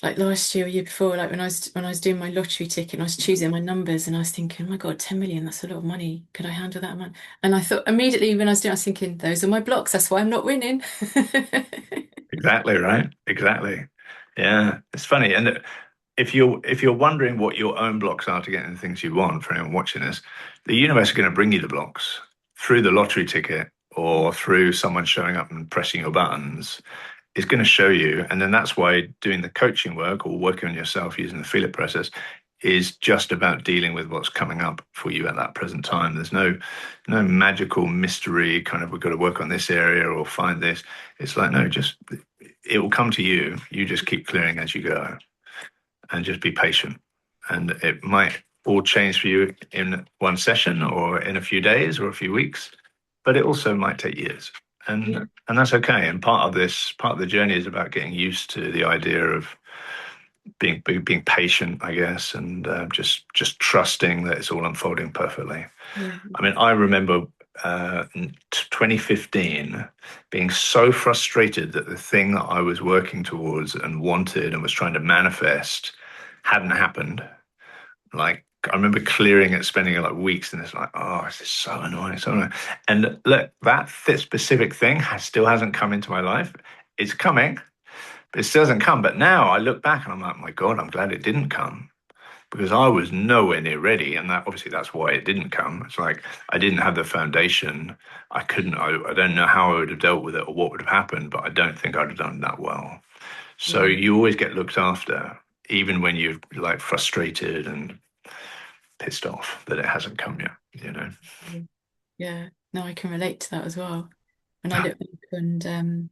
like last year or year before, like when I was doing my lottery ticket and I was choosing my numbers and I was thinking, oh my God, 10 million, that's a lot of money. Could I handle that amount? And I thought immediately when I was doing, I was thinking, those are my blocks. That's why I'm not winning. Exactly right. Exactly. Yeah. It's funny. And if you're wondering what your own blocks are to getting the things you want, for anyone watching this, the universe is going to bring you the blocks through the lottery ticket or through someone showing up and pressing your buttons. Is going to show you. And then that's why doing the coaching work or working on yourself using the feel it process is just about dealing with what's coming up for you at that present time. There's no magical mystery kind of we've got to work on this area or find this. It's like no, just it will come to you. You just keep clearing as you go and just be patient. And it might all change for you in one session or in a few days or a few weeks, but it also might take years. Yeah. And that's okay. And part of the journey is about getting used to the idea of being patient, I guess, and just trusting that it's all unfolding perfectly. Yeah. I mean, I remember in 2015 being so frustrated that the thing that I was working towards and wanted and was trying to manifest hadn't happened. Like I remember clearing it, spending like weeks, and it's like, oh, this is so annoying, so annoying. And look, that specific thing still hasn't come into my life. It's coming, but it still hasn't come. But now I look back and I'm like, my God, I'm glad it didn't come because I was nowhere near ready, and that obviously that's why it didn't come. It's like I didn't have the foundation. I couldn't. I don't know how I would have dealt with it or what would have happened, but I don't think I'd have done that well. So Yeah. you always get looked after, even when you're like frustrated and pissed off that it hasn't come yet. You know. Yeah. No, I can relate to that as well. When I look back and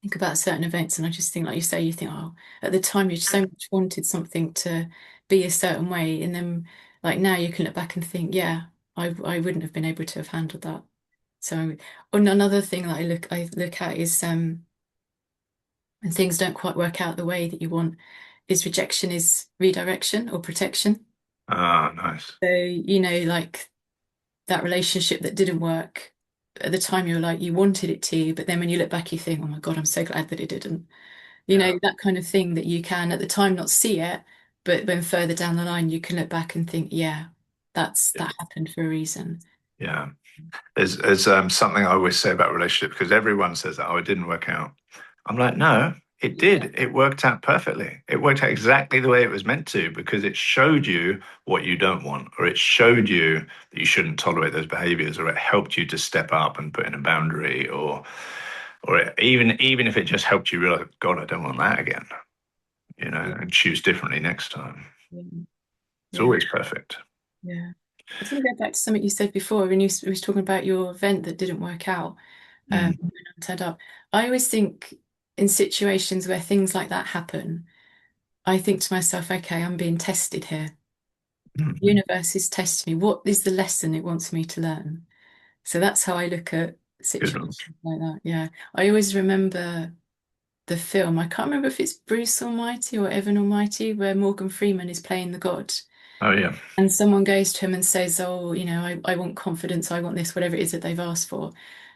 think about certain events, and I just think, like you say, you think, oh, at the time you so much wanted something to be a certain way, and then like now you can look back and think, yeah, I wouldn't have been able to have handled that. So, and another thing that I look at is when things don't quite work out the way that you want, is rejection is redirection or protection. Ah, nice. So, like that relationship that didn't work at the time, you were like you wanted it to, but then when you look back, you think, oh my God, I'm so glad that it didn't. Yeah. That kind of thing that you can at the time not see it, but when further down the line you can look back and think, yeah, that happened for a reason. Yeah. There's something I always say about relationship because everyone says that, oh, it didn't work out. I'm like, no, it Yeah. did. It worked out perfectly. It worked out exactly the way it was meant to because it showed you what you don't want, or it showed you that you shouldn't tolerate those behaviors, or it helped you to step up and put in a boundary, even if it just helped you realize, God, I don't want that again, Yeah. and choose differently next time. Yeah. It's Yeah. always perfect. Yeah. I was going to go back to something you said before when you was talking about your event that didn't work out, Mm. when I turned up. I always think in situations where things like that happen, I think to myself, okay, I'm being tested here. The Mhm. universe is testing me. What is the lesson it wants me to learn? So that's how I look at Good one. situations like that. Yeah. I always remember the film. I can't remember if it's Bruce Almighty or Evan Almighty, where Morgan Freeman is playing the God. Oh yeah, And someone goes to him and says, oh, I want confidence, I want this, whatever it is that they've asked for.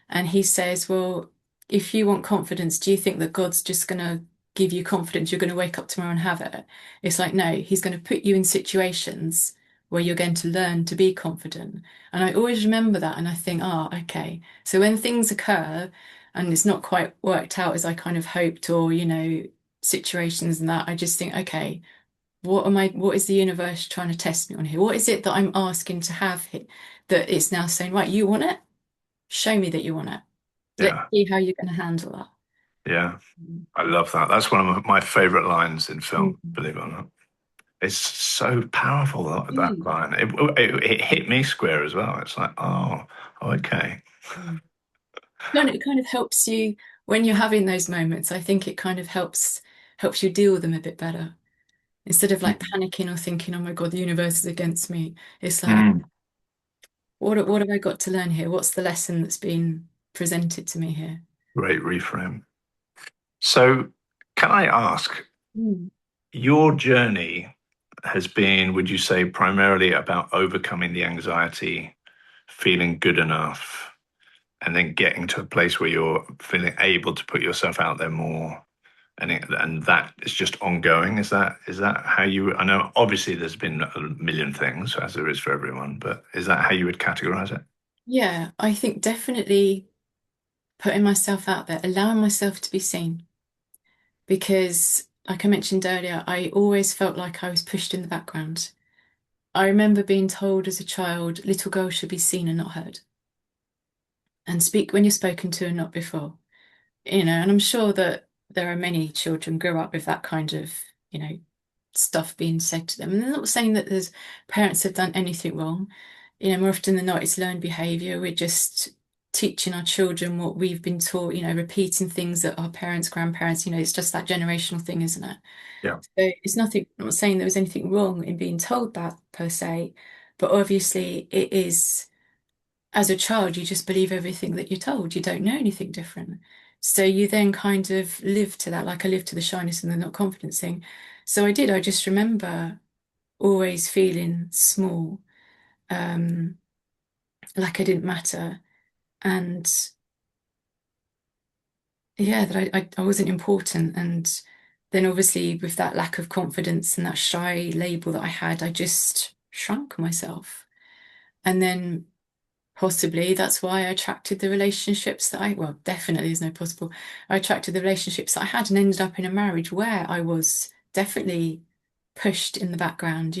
And he says, well, if you want confidence, do you think that God's just going to give you confidence? You're going to wake up tomorrow and have it? It's like, no, he's going to put you in situations where you're going to learn to be confident. And I always remember that. And I think, oh, okay. So when things occur and it's not quite worked out as I kind of hoped, or, situations and that, I just think, okay, what is the universe trying to test me on here? What is it that I'm asking to have here that it's now saying, right, you want it? Show me that you want it. Let's yeah, see how you're going to handle that. yeah. I love that. That's one of my favorite lines in film, Mm. believe it or not. It's so powerful, that Mm. line. It hit me square as well. It's like, oh, okay. Mm. No, it kind of helps you when you're having those moments. I think it kind of helps you deal with them a bit better. Instead of like panicking or thinking, oh my God, the universe is against me. It's like, Mm. what have I got to learn here? What's the lesson that's been presented to me here? Great reframe. So, can I ask, Mm. your journey has been, would you say, primarily about overcoming the anxiety, feeling good enough, and then getting to a place where you're feeling able to put yourself out there more? And that is just ongoing. Is that how you? I know obviously there's been a million things as there is for everyone, but is that how you would categorize it? Yeah, I think definitely putting myself out there, allowing myself to be seen. Because, like I mentioned earlier, I always felt like I was pushed in the background. I remember being told as a child, little girls should be seen and not heard, and speak when you're spoken to and not before. And I'm sure that there are many children grow up with that kind of, you know, stuff being said to them. And I'm not saying that there's parents have done anything wrong. More often than not, it's learned behavior. We're just teaching our children what we've been taught, repeating things that our parents, grandparents, it's just that generational thing, isn't it? Yeah. So it's nothing, I'm not saying there was anything wrong in being told that per se, but obviously it is, as a child, you just believe everything that you're told. You don't know anything different. So you then kind of live to that, like I lived to the shyness and the not confidence thing. So I did, I just remember always feeling small, um, like I didn't matter. And yeah, that I wasn't important. And then obviously with that lack of confidence and that shy label that I had, I just shrunk myself. And then possibly that's why I attracted the relationships that well, definitely there's no possible. I attracted the relationships that I had and ended up in a marriage where I was definitely pushed in the background,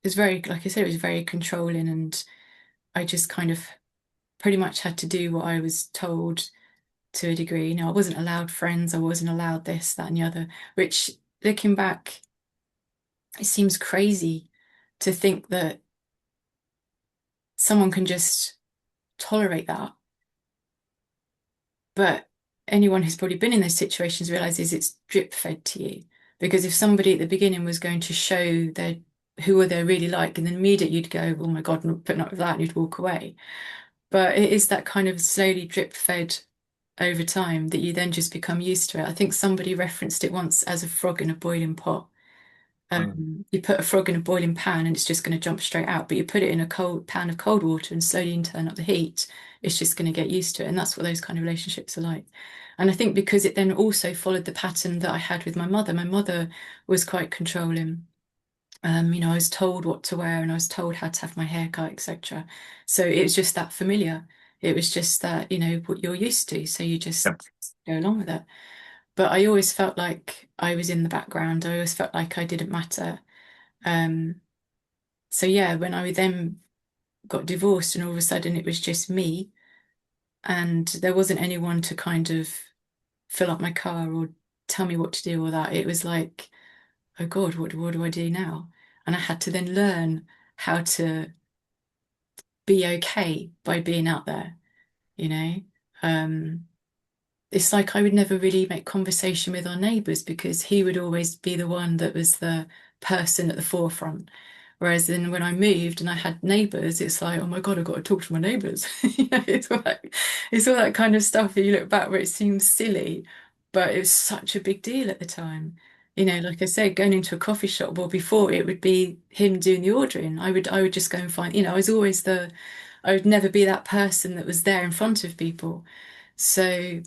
It was very, like I said, it was very controlling, and I just kind of pretty much had to do what I was told to a degree. I wasn't allowed friends, I wasn't allowed this, that, and the other, which looking back, it seems crazy to think that someone can just tolerate that. But anyone who's probably been in those situations realizes it's drip fed to you. Because if somebody at the beginning was going to show their who are they really like, and then immediately you'd go, oh my God, I'm not putting up with that, and you'd walk away. But it is that kind of slowly drip fed over time that you then just become used to it. I think somebody referenced it once as a frog in a boiling pot. Mm. You put a frog in a boiling pan and it's just going to jump straight out, but you put it in a cold pan of cold water and slowly turn up the heat, it's just going to get used to it. And that's what those kind of relationships are like. And I think because it then also followed the pattern that I had with my mother was quite controlling. I was told what to wear and I was told how to have my hair cut, etc. So it was just that familiar. It was just that, what you're used to. So you just Yeah. go along with it. But I always felt like I was in the background. I always felt like I didn't matter. Um, so yeah, when I then got divorced and all of a sudden it was just me and there wasn't anyone to kind of fill up my car or tell me what to do or that, it was like, oh God, what do I do now? And I had to then learn how to be okay by being out there, you know? Um, it's like I would never really make conversation with our neighbours because he would always be the one that was the person at the forefront. Whereas then when I moved and I had neighbours, it's like, oh my God, I've got to talk to my neighbours. It's all that kind of stuff that you look back where it seems silly, but it was such a big deal at the time. Like I said, going into a coffee shop, well, before it would be him doing the ordering. I would just go and find, I was always I would never be that person that was there in front of people. So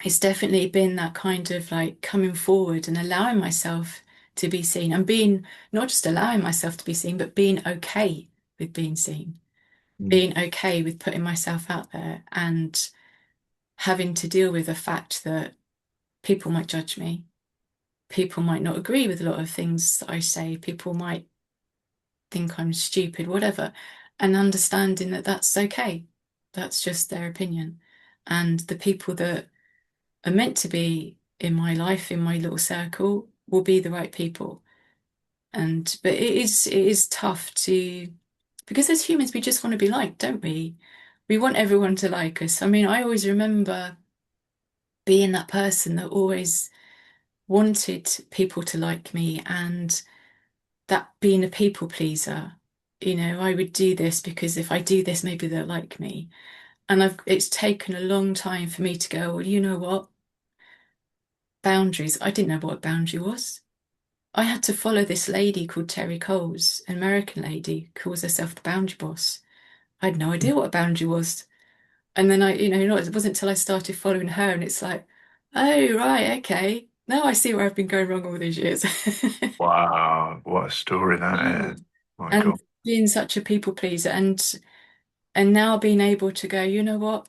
it's definitely been that kind of like coming forward and allowing myself to be seen and being not just allowing myself to be seen, but being okay with being seen, Mm. being okay with putting myself out there and having to deal with the fact that people might judge me. People might not agree with a lot of things that I say. People might think I'm stupid, whatever. And understanding that that's okay. That's just their opinion. And the people that are meant to be in my life, in my little circle, will be the right people. But it is tough to because as humans we just want to be liked, don't we? We want everyone to like us. I mean, I always remember being that person that always wanted people to like me and that being a people pleaser. I would do this because if I do this, maybe they'll like me. And it's taken a long time for me to go, well, you know what? Boundaries. I didn't know what a boundary was. I had to follow this lady called Terry Coles, an American lady, calls herself the boundary boss. I had no idea what a boundary was. And then it wasn't until I started following her and it's like, oh, right, okay. Now I see where I've been going wrong all these years. Wow, what a story that Yeah. is. My God. And being such a people pleaser and now being able to go, you know what?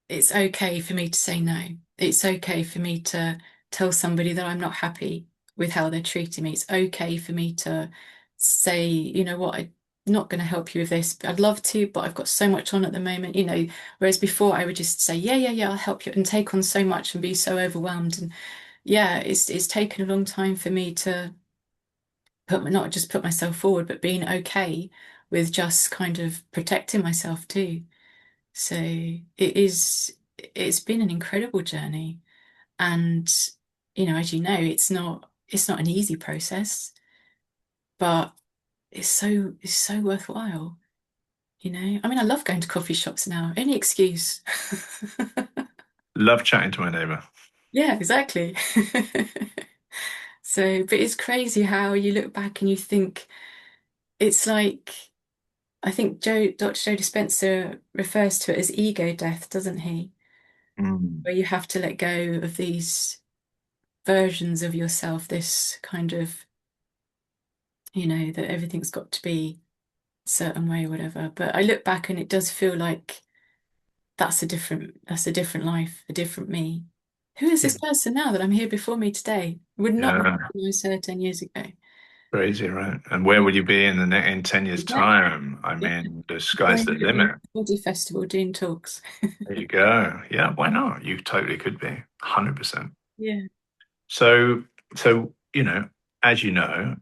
It's okay for me to say no. It's okay for me to tell somebody that I'm not happy with how they're treating me. It's okay for me to say, you know what, I'm not going to help you with this. I'd love to, but I've got so much on at the moment. Whereas before I would just say, yeah, yeah, yeah, I'll help you and take on so much and be so overwhelmed. yeah, it's taken a long time for me to not just put myself forward, but being okay with just kind of protecting myself too. So it's been an incredible journey. And, as you know, it's not an easy process, but it's so worthwhile, I mean, I love going to coffee shops now. Any excuse. Love chatting to my neighbor. Yeah, exactly. So, but it's crazy how you look back and you think it's like I think Dr. Joe Dispenza refers to it as ego death, doesn't he? Mm. Where you have to let go of these versions of yourself, this kind of, that everything's got to be a certain way or whatever. But I look back and it does feel like that's a different life, a different me. Who is this person now that I'm here before me today? Would not Yeah, recognize her 10 years ago. crazy, right? And where Yeah, will you be in in 10 years' yeah, time? I yeah. mean, the sky's the Joining at the limit. Body Festival doing talks. There you go. Yeah, why not? You totally could be, 100%. Yeah, So, so, as you know,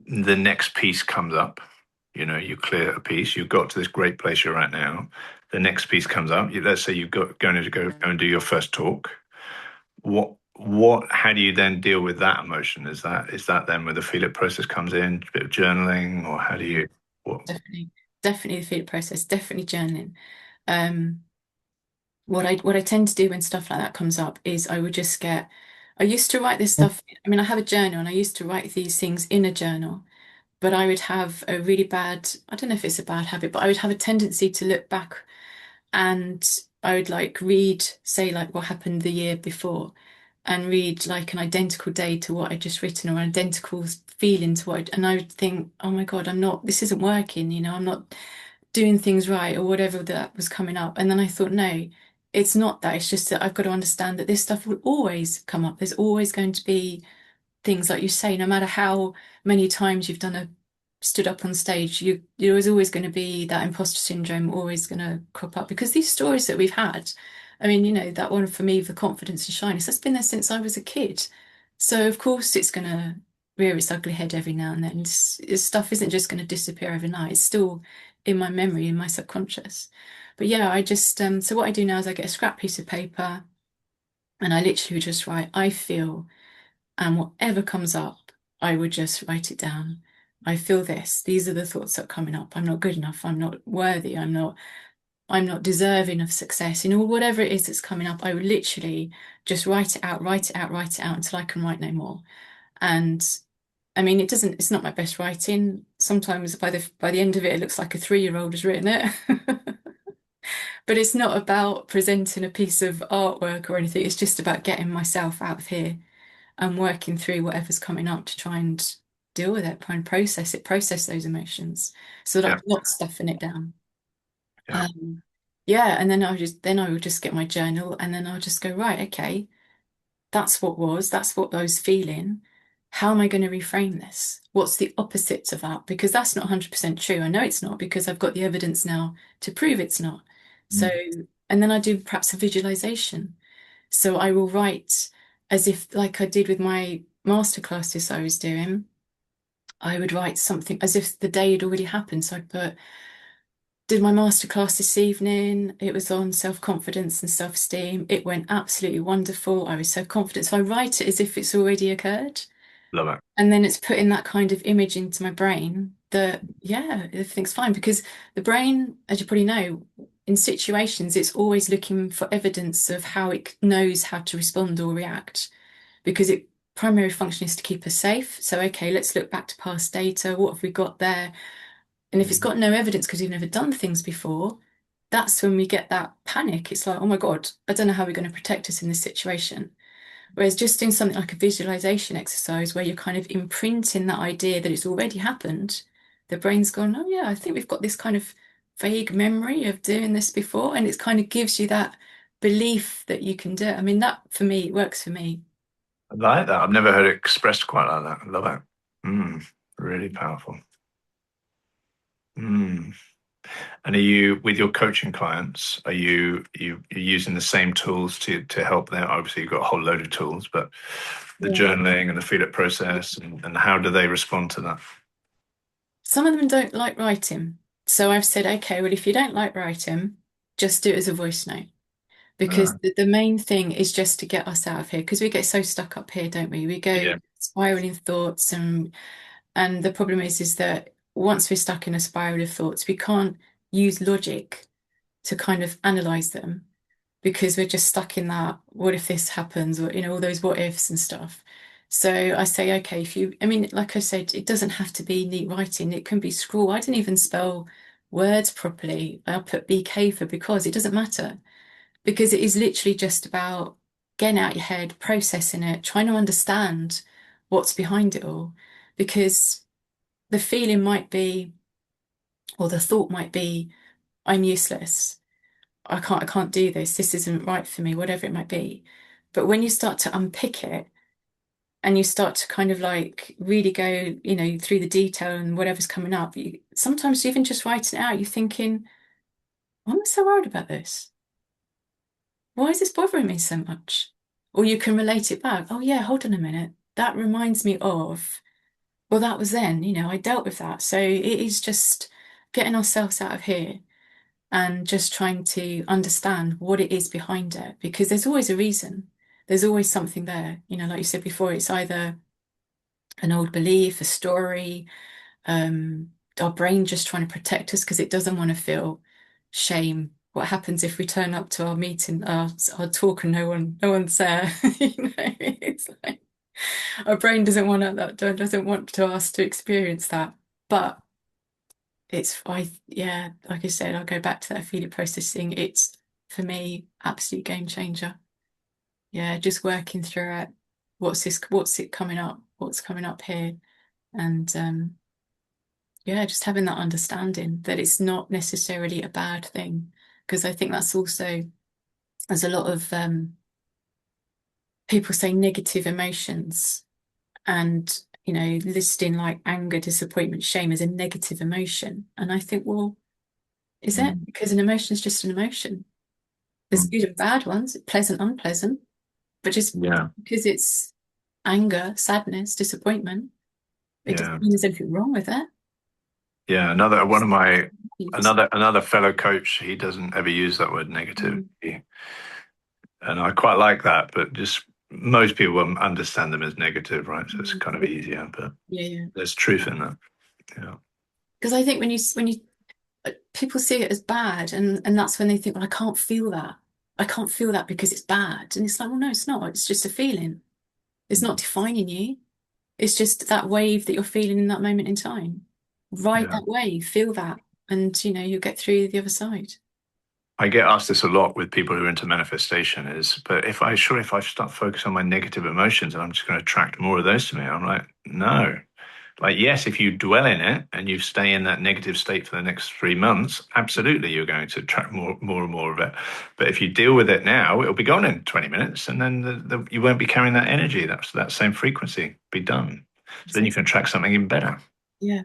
the next piece comes up. You clear a piece. You've got to this great place you're at now. The next piece comes up. Let's say you've got going to go and do your first talk. How do you then deal with that emotion? Is that then where the feel it process comes in, a bit of journaling, or how do you, what, definitely. Definitely the feeling process, definitely journaling. Um, what I tend to do when stuff like that comes up is I used to write this stuff. I mean, I have a journal and I used to write these things in a journal, but I would have a really bad, I don't know if it's a bad habit, but I would have a tendency to look back and I would like read, say, like what happened the year before and read like an identical day to what I'd just written or an identical feeling to and I would think, oh my God, this isn't working, I'm not doing things right or whatever that was coming up. And then I thought, no, it's not that. It's just that I've got to understand that this stuff will always come up. There's always going to be things like you say, no matter how many times you've stood up on stage, there's always going to be that imposter syndrome always going to crop up because these stories that we've had, I mean, that one for me, the confidence and shyness, that's been there since I was a kid. So of course it's going to rear its ugly head every now and then. This stuff isn't just going to disappear overnight. It's still in my memory, in my subconscious. But yeah, I just so what I do now is I get a scrap piece of paper and I literally just write, I feel, and whatever comes up, I would just write it down. I feel this. These are the thoughts that are coming up. I'm not good enough. I'm not worthy. I'm not deserving of success. Whatever it is that's coming up, I would literally just write it out, write it out, write it out until I can write no more. And I mean, it's not my best writing. Sometimes by the end of it, it looks like a 3-year-old has written it. But it's not about presenting a piece of artwork or anything. It's just about getting myself out of here and working through whatever's coming up to try and deal with it, try and process those emotions so that yeah, I'm not stuffing it down. yeah, Um, yeah, and then I would just get my journal and then I'll just go, right, okay, that's what I was feeling. How am I going to reframe this? What's the opposite to that? Because that's not 100% true. I know it's not because I've got the evidence now to prove it's not. So, mm, and then I do perhaps a visualization. So I will write as if, like I did with my master classes I was doing, I would write something as if the day had already happened. So I did my masterclass this evening. It was on self-confidence and self-esteem. It went absolutely wonderful. I was so confident. So I write it as if it's already occurred. love it. And then it's putting that kind of image into my brain that, yeah, everything's fine. Because the brain, as you probably know, in situations, it's always looking for evidence of how it knows how to respond or react. Because it primary function is to keep us safe. So, okay, let's look back to past data. What have we got there? And if it's Mm. got no evidence because you've never done things before, that's when we get that panic. It's like, oh my God, I don't know how we're going to protect us in this situation. Whereas just doing something like a visualization exercise where you're kind of imprinting that idea that it's already happened, the brain's gone, oh yeah, I think we've got this kind of vague memory of doing this before. And it kind of gives you that belief that you can do it. I mean, that for me, it works for me. I like that. I've never heard it expressed quite like that. I love it. Really powerful. Mm. And are you with your coaching clients? Are you using the same tools to help them? Obviously, you've got a whole load of tools, but the Yeah. journaling and the feel it process, and how do they respond to that? Some of them don't like writing. So I've said, okay, well, if you don't like writing, just do it as a voice note. Because Uh, the main thing is just to get us out of here, because we get so stuck up here, don't we? We go yeah. spiraling thoughts, and the problem is that once we're stuck in a spiral of thoughts, we can't use logic to kind of analyze them because we're just stuck in that, what if this happens, or all those what ifs and stuff. So I say, okay, if you, I mean, like I said, it doesn't have to be neat writing, it can be scrawl. I didn't even spell words properly. I'll put BK for because it doesn't matter because it is literally just about getting out your head, processing it, trying to understand what's behind it all. Because the feeling might be, or the thought might be, I'm useless. I can't do this. This isn't right for me, whatever it might be. But when you start to unpick it and you start to kind of like really go, through the detail and whatever's coming up, sometimes even just writing it out, you're thinking, why am I so worried about this? Why is this bothering me so much? Or you can relate it back. Oh yeah, hold on a minute. That reminds me of, well, that was then, I dealt with that. So it is just getting ourselves out of here and just trying to understand what it is behind it because there's always a reason. There's always something there. Like you said before, it's either an old belief, a story, our brain just trying to protect us because it doesn't want to feel shame. What happens if we turn up to our meeting, our talk, and no one's there? It's like our brain doesn't want to us to experience that. But yeah, like I said, I'll go back to that feeling processing. It's for me, absolute game changer. Yeah, just working through it. What's it coming up? What's coming up here? And yeah, just having that understanding that it's not necessarily a bad thing. Because I think that's also, there's a lot of people say negative emotions and, listing like anger, disappointment, shame as a negative emotion. And I think, well, is it? Mm, Because an emotion is just an emotion. There's mm. good and bad ones, pleasant, unpleasant, but just Yeah, because it's anger, sadness, disappointment, it doesn't yeah, mean there's anything wrong with it. yeah. Another one of my You just, another fellow coach. He doesn't ever use that word negative, mm, and I quite like that. But just most people won't understand them as negative, right? So it's mm, kind of easier. But yeah, yeah. there's truth in that. Yeah. Because I think when you people see it as bad, and that's when they think, well, I can't feel that. I can't feel that because it's bad. And it's like, well, no, it's not. It's just a feeling. It's not defining you. It's just that wave that you're feeling in that moment in time. Ride Yeah. that wave, feel that, and you'll get through the other side. I get asked this a lot with people who are into manifestation is, but if I start focusing on my negative emotions and I'm just going to attract more of those to me, I'm like, no. Like, yes, if you dwell in it and you stay in that negative state for the next 3 months, absolutely you're going to attract more and more of it. But if you deal with it now, it'll be gone in 20 minutes and then you won't be carrying that energy. That's that same frequency, be done. So then you Exactly. can attract something even better. Yeah,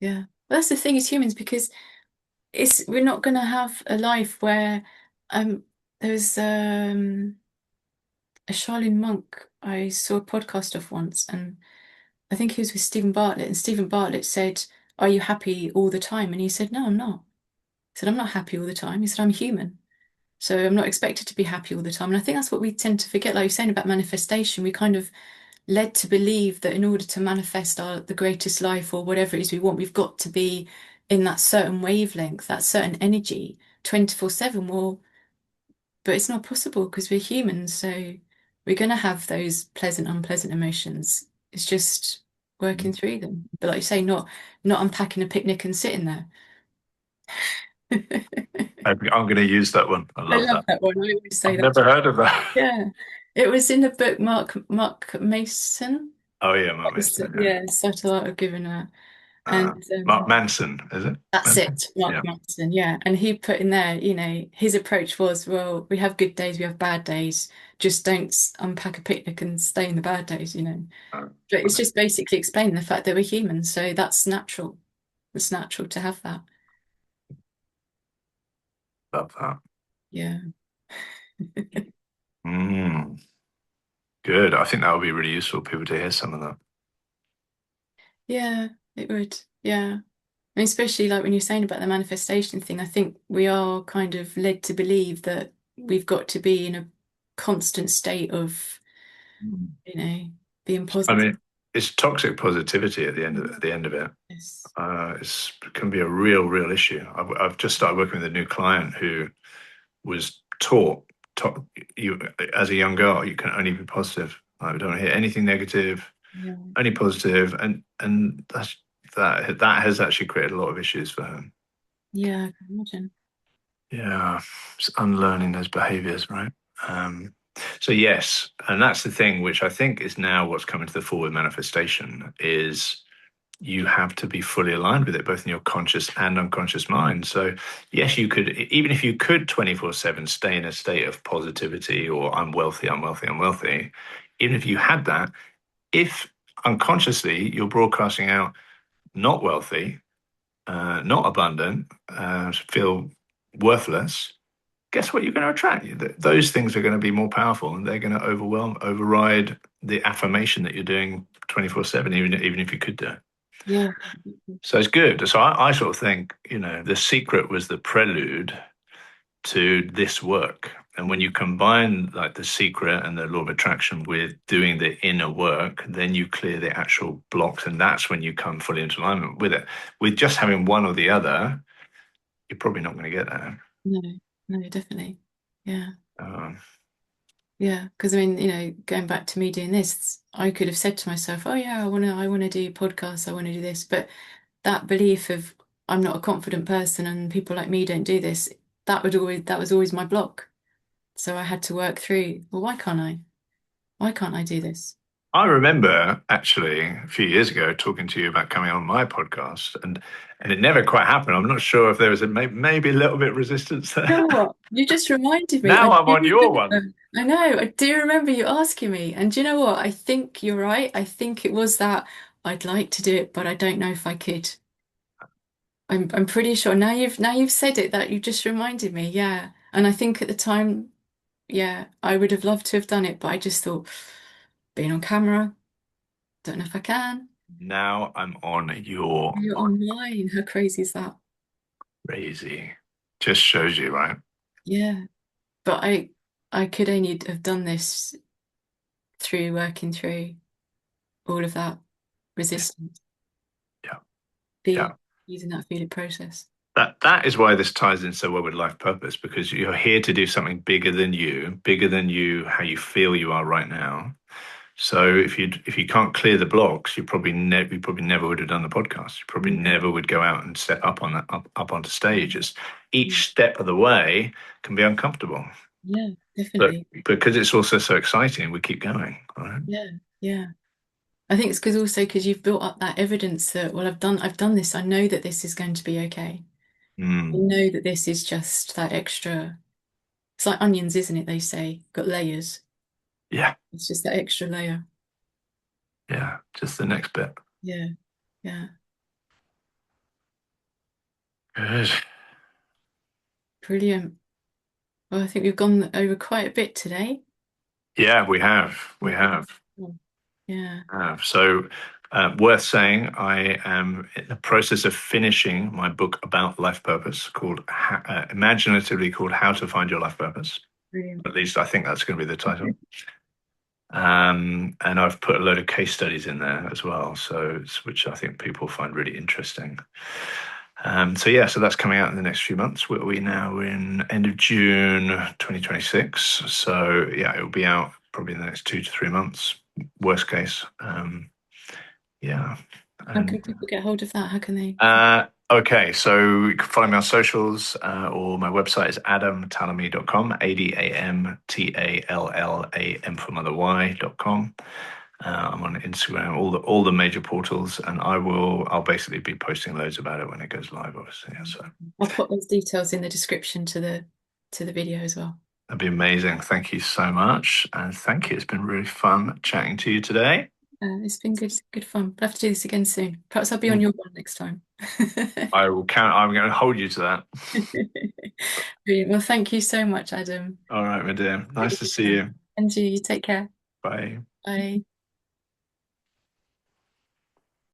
yeah. Well, that's the thing as humans because we're not going to have a life where um there was a Shaolin monk I saw a podcast of once, and I think he was with Stephen Bartlett, and Stephen Bartlett said, "Are you happy all the time?" And he said, "No, I'm not." He said, "I'm not happy all the time." He said, "I'm human. So I'm not expected to be happy all the time." And I think that's what we tend to forget. Like you're saying about manifestation, we kind of led to believe that in order to manifest the greatest life or whatever it is we want, we've got to be in that certain wavelength, that certain energy 24/7. Well, but it's not possible because we're humans. So we're going to have those pleasant, unpleasant emotions. It's just working through them. But like you say, not unpacking a picnic and sitting there. I'm going to use that one. I I love love that. that one. I always say I've that. never heard of that. Yeah. It was in the book Mark Mason. Oh yeah, That Mark was, Mason. Yeah. yeah, Subtle Art of Giving Out. And Mark Manson, is it? that's Manson? it, Mark Yeah. Manson, yeah. And he put in there, his approach was, well, we have good days, we have bad days. Just don't unpack a picnic and stay in the bad days. Uh, But it's just basically explaining the fact that we're humans, so that's natural. It's natural to have that. Love that. Yeah. Mm, good. I think that would be really useful for people to hear some of that. Yeah, it would. Yeah. And especially like when you're saying about the manifestation thing, I think we are kind of led to believe that we've got to be in a constant state of, Mm. you know, being I positive. mean, it's toxic positivity at the end of it. Yes. It can be a real, real issue. I've just started working with a new client who was taught you as a young girl, you can only be positive. I don't hear anything negative, Yeah. only positive, and that has actually created a lot of issues for her. Yeah, I can imagine. Yeah, it's unlearning those behaviors, right? Um, so yes, and that's the thing, which I think is now what's coming to the fore with manifestation is you have to be fully aligned with it, both in your conscious and unconscious mind. So yes, you could, even if you could 24/7 stay in a state of positivity or I'm wealthy, I'm wealthy, I'm wealthy, even if you had that, if unconsciously you're broadcasting out not wealthy, not abundant, feel worthless, guess what you're going to attract? Those things are going to be more powerful and they're going to override the affirmation that you're doing 24/7, even if you could do it. Yeah. So it's good. So I sort of think, the secret was the prelude to this work. And when you combine like the secret and the law of attraction with doing the inner work, then you clear the actual blocks. And that's when you come fully into alignment with it. With just having one or the other, you're probably not going to get there. No, no, definitely. Yeah. Um, Yeah. Because I mean, going back to me doing this, I could have said to myself, oh yeah, I wanna do podcasts, I want to do this. But that belief of I'm not a confident person and people like me don't do this, that was always my block. So I had to work through, well, why can't I? Why can't I do this? I remember actually a few years ago talking to you about coming on my podcast, and it never quite happened. I'm not sure if there was maybe a little bit of resistance You know there. what? You just reminded me. I Now I'm do on your one. remember. I know. I do remember you asking me. And do you know what? I think you're right. I think it was that I'd like to do it, but I don't know if I could. I'm pretty sure now you've said it that you just reminded me. Yeah. And I think at the time, yeah, I would have loved to have done it, but I just thought being on camera, don't know if I can. Now I'm on your You're one. online. How crazy is that? Crazy. Just shows you, right? Yeah. But I could only have done this through working through all of that Yeah, resistance, yeah, feel yeah. using that feeling process. That is why this ties in so well with life purpose, because you're here to do something bigger than you, how you feel you are right now. So if you can't clear the blocks, you probably never would have done the podcast. You probably Yeah, never would go out and step up on that up onto stage. It's yeah, each step of the way can be uncomfortable, yeah, but definitely. because it's also so exciting, we keep going. Right? Yeah, yeah. I think it's because you've built up that evidence that, well, I've done this. I know that this is going to be okay. I Mm, know that this is just that extra. It's like onions, isn't it? They say got layers. yeah, It's just that extra layer. yeah. Just the next bit. Yeah, yeah. Good. Brilliant. Well, I think we've gone over quite a bit today. Yeah, we have. We Yeah. have. Yeah. So, worth saying, I am in the process of finishing my book about life purpose imaginatively called How to Find Your Life Purpose. Brilliant. At least I think that's going to be the title. And I've put a load of case studies in there as well, which I think people find really interesting. So yeah, so that's coming out in the next few months. We now in end of June 2026. So yeah, it'll be out probably in the next 2 to 3 months, worst case. Yeah. How And can people get hold of that? How can they? okay, so you can follow me on socials, or my website is adamtallamy.com, ADAMTALLAM for mother Y.com. I'm on Instagram, all the major portals, and I'll basically be posting loads about it when it goes live, obviously. Yeah, so I'll put those details in the description to the video as well. that'd be amazing. Thank you so much. And thank you. It's been really fun chatting to you today. It's been good fun. We'll have to do this again soon. Perhaps I'll be on Mm. your one next time. I will count. I'm going to hold you to that. Brilliant. Well, thank you so much, Adam. All right, my dear. Really Nice to good see chat. you. And you take care. Bye. Bye.